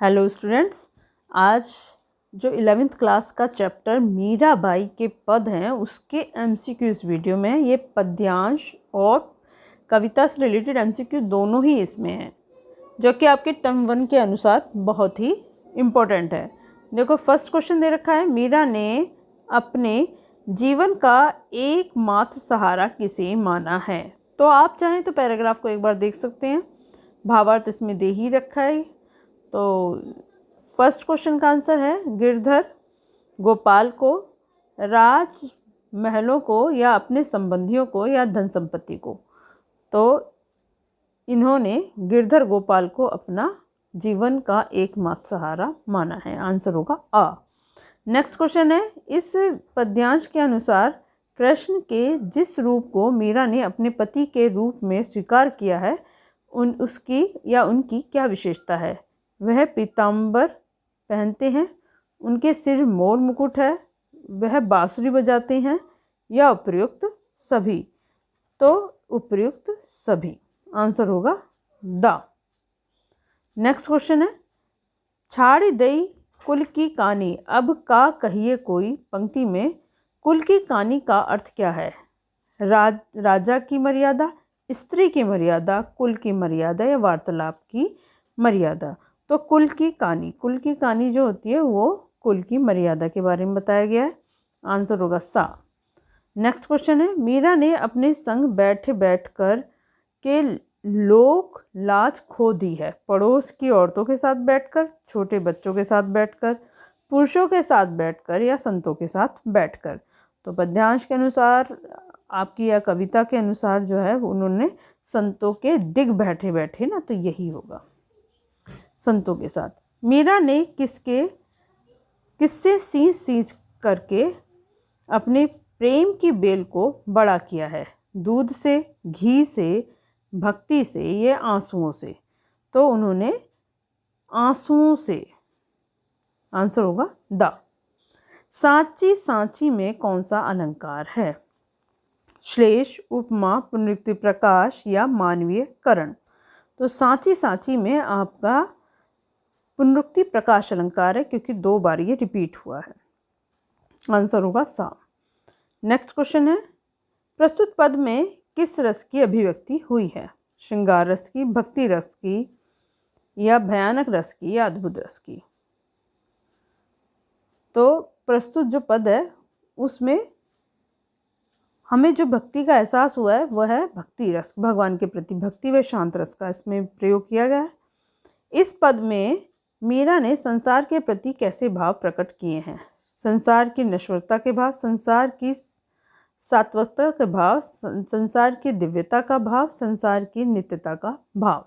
Hello students, आज जो 11th class का चैप्टर मीराबाई के पद हैं उसके एमसीक्यू इस वीडियो में। ये पद्यांश और कविता से रिलेटेड एमसीक्यू दोनों ही इसमें हैं, जो कि आपके टर्म 1 के अनुसार बहुत ही इम्पोर्टेंट है। देखो, फर्स्ट क्वेश्चन दे रखा है, मीरा ने अपने जीवन का एकमात्र सहारा किसे माना है। तो आप चाहें तो पैराग्राफ को एक बार देख सकते हैं, भावार्थ इसमें दे ही रखा है। तो फर्स्ट क्वेश्चन का आंसर है गिरधर गोपाल को, राज महलों को या अपने संबंधियों को या धन संपत्ति को। तो इन्होंने गिरधर गोपाल को अपना जीवन का एकमात्र सहारा माना है। आंसर होगा आ। नेक्स्ट क्वेश्चन है, इस पद्यांश के अनुसार कृष्ण के जिस रूप को मीरा ने अपने पति के रूप में स्वीकार किया है उसकी या उनकी क्या विशेषता है। वह पीताम्बर पहनते हैं, उनके सिर मोर मुकुट है, वह बांसुरी बजाते हैं या उपर्युक्त सभी। तो उपर्युक्त सभी। आंसर होगा द। नेक्स्ट क्वेश्चन है, छाड़ी दई कुल की कहानी अब का कहिए कोई। पंक्ति में कुल की कहानी का अर्थ क्या है। राजा की मर्यादा, स्त्री की मर्यादा, कुल की मर्यादा या वार्तालाप की मर्यादा। तो कुल की कहानी जो होती है वो कुल की मर्यादा के बारे में बताया गया है। आंसर होगा सा। नेक्स्ट क्वेश्चन है, मीरा ने अपने संग बैठे बैठकर के लोक लाज खो दी है। पड़ोस की औरतों के साथ बैठकर, छोटे बच्चों के साथ बैठकर, पुरुषों के साथ बैठकर या संतों के साथ बैठकर। तो पद्यांश के अनुसार आपकी या कविता के अनुसार जो है उन्होंने संतों के दिग बैठे बैठे ना, तो यही होगा संतों के साथ। मीरा ने किससे सींच सींच करके अपने प्रेम की बेल को बड़ा किया है। दूध से, घी से, भक्ति से या आंसुओं से। तो उन्होंने आंसुओं से। आंसर होगा द। सांची सांची में कौन सा अलंकार है। श्लेष, उपमा, पुनरुक्ति प्रकाश या मानवीय करण। तो सांची सांची में आपका पुनरुक्ति प्रकाश अलंकार है, क्योंकि 2 बार ये रिपीट हुआ है। आंसर होगा सा। नेक्स्ट क्वेश्चन है, प्रस्तुत पद में किस रस की अभिव्यक्ति हुई है। श्रृंगार रस की, भक्ति रस की या भयानक रस की या अद्भुत रस की। तो प्रस्तुत जो पद है उसमें हमें जो भक्ति का एहसास हुआ है वह है भक्ति रस, भगवान के प्रति भक्ति व शांत रस का इसमें प्रयोग किया गया है। इस पद में मीरा ने संसार के प्रति कैसे भाव प्रकट किए हैं। संसार की नश्वरता के भाव, संसार की सात्वकता के भाव, संसार की दिव्यता का भाव, संसार की नित्यता का भाव।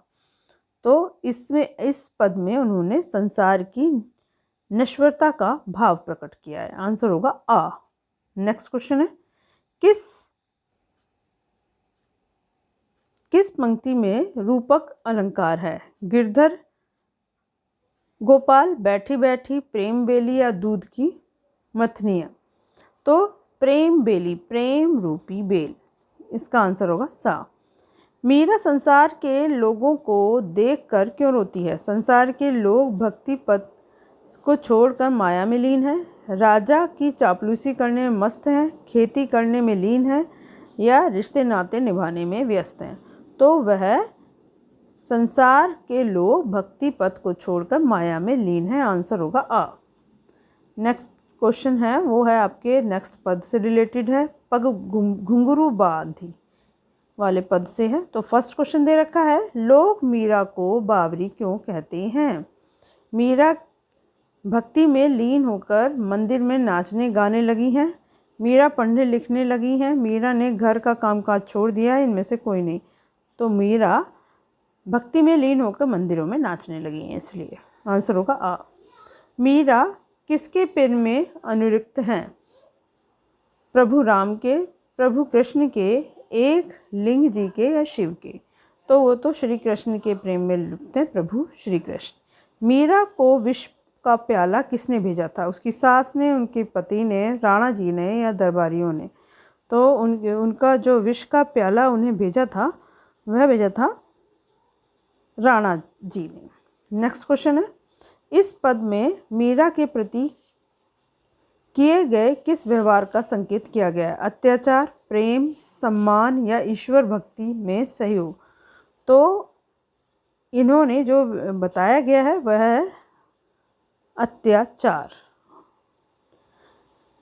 तो इसमें इस पद में उन्होंने संसार की नश्वरता का भाव प्रकट किया है। आंसर होगा आ। नेक्स्ट क्वेश्चन है, किस पंक्ति में रूपक अलंकार है। गिरधर गोपाल बैठी बैठी, प्रेम बेली या दूध की मथनिया। तो प्रेम बेली, प्रेम रूपी बेल। इसका आंसर होगा सा। मीरा संसार के लोगों को देखकर क्यों रोती है। संसार के लोग भक्ति पद को छोड़कर माया में लीन है, राजा की चापलूसी करने में मस्त हैं, खेती करने में लीन है या रिश्ते नाते निभाने में व्यस्त हैं। तो वह संसार के लोग भक्ति पथ को छोड़कर माया में लीन है। आंसर होगा आ। नेक्स्ट क्वेश्चन है वो है आपके नेक्स्ट पद से रिलेटेड है, पग घुंघरू बांधी वाले पद से है। तो फर्स्ट क्वेश्चन दे रखा है, लोग मीरा को बावरी क्यों कहते हैं। मीरा भक्ति में लीन होकर मंदिर में नाचने गाने लगी हैं, मीरा पढ़ने लिखने लगी हैं, मीरा ने घर का कामकाज छोड़ दिया है, इनमें से कोई नहीं। तो मीरा भक्ति में लीन होकर मंदिरों में नाचने लगी हैं, इसलिए। आंसर होगा आ। मीरा किसके प्रेम में अनुरक्त हैं। प्रभु राम के, प्रभु कृष्ण के, एक लिंग जी के या शिव के। तो वो तो श्री कृष्ण के प्रेम में लिप्त हैं, प्रभु श्री कृष्ण। मीरा को विष का प्याला किसने भेजा था। उसकी सास ने, उनके पति ने, राणा जी ने या दरबारियों ने। तो उनका जो विष का प्याला उन्हें भेजा था वह भेजा था राणा जी ने। नेक्स्ट क्वेश्चन है, इस पद में मीरा के प्रति किए गए किस व्यवहार का संकेत किया गया है? अत्याचार, प्रेम, सम्मान या ईश्वर भक्ति में सहयोग। तो इन्होंने जो बताया गया है वह है अत्याचार।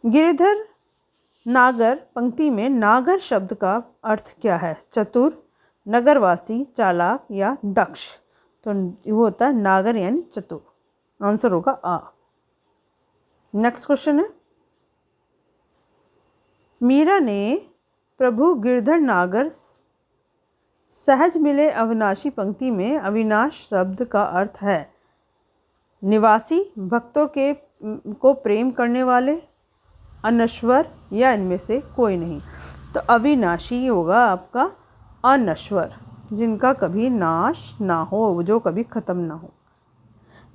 गिरिधर नागर पंक्ति में नागर शब्द का अर्थ क्या है? चतुर, नगरवासी, चालाक या दक्ष। तो वो होता है नागर यानी चतुर। आंसर होगा आ। नेक्स्ट क्वेश्चन है, मीरा ने प्रभु गिरधर नागर सहज मिले अविनाशी पंक्ति में अविनाश शब्द का अर्थ है निवासी, भक्तों के को प्रेम करने वाले, अनश्वर या इनमें से कोई नहीं। तो अविनाशी होगा आपका अनश्वर, जिनका कभी नाश ना हो, जो कभी ख़त्म ना हो।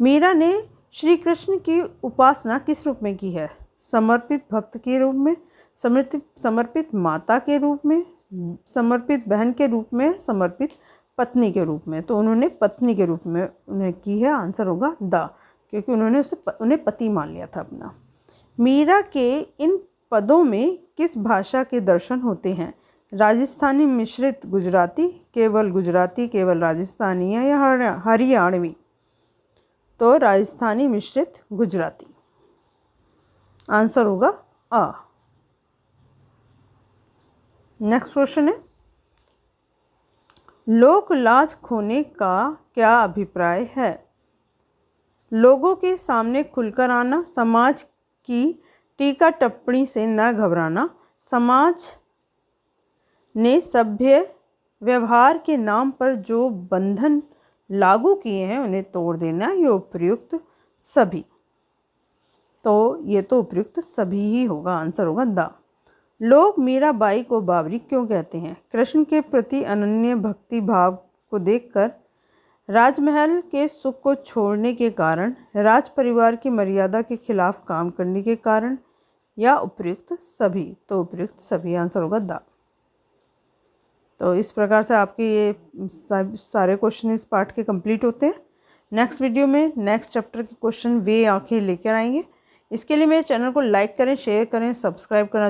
मीरा ने श्री कृष्ण की उपासना किस रूप में की है? समर्पित भक्त के रूप में, समर्पित माता के रूप में, समर्पित बहन के रूप में, समर्पित पत्नी के रूप में। तो उन्होंने पत्नी के रूप में उन्हें की है। आंसर होगा द, क्योंकि उन्होंने उन्हें पति मान लिया था अपना। मीरा के इन पदों में किस भाषा के दर्शन होते हैं? राजस्थानी मिश्रित गुजराती, केवल राजस्थानी या हरियाणवी। तो राजस्थानी मिश्रित गुजराती। आंसर होगा आ। नेक्स्ट क्वेश्चन है, लोक लाज खोने का क्या अभिप्राय है? लोगों के सामने खुलकर आना, समाज की टीका टिप्पणी से न घबराना, समाज ने सभ्य व्यवहार के नाम पर जो बंधन लागू किए हैं उन्हें तोड़ देना, ये उपयुक्त सभी। तो ये तो उपयुक्त सभी ही होगा। आंसर होगा द। लोग मीराबाई को बावरी क्यों कहते हैं? कृष्ण के प्रति अनन्य भक्ति भाव को देखकर, राजमहल के सुख को छोड़ने के कारण, राज परिवार की मर्यादा के खिलाफ काम करने के कारण, या उपयुक्त सभी। तो उपयुक्त सभी। आंसर होगा द। तो इस प्रकार से आपके ये सारे क्वेश्चन इस पार्ट के कंप्लीट होते हैं। नेक्स्ट वीडियो में नेक्स्ट चैप्टर के क्वेश्चन वे आंखें लेकर आएंगे। इसके लिए मेरे चैनल को लाइक करें, शेयर करें, सब्सक्राइब करना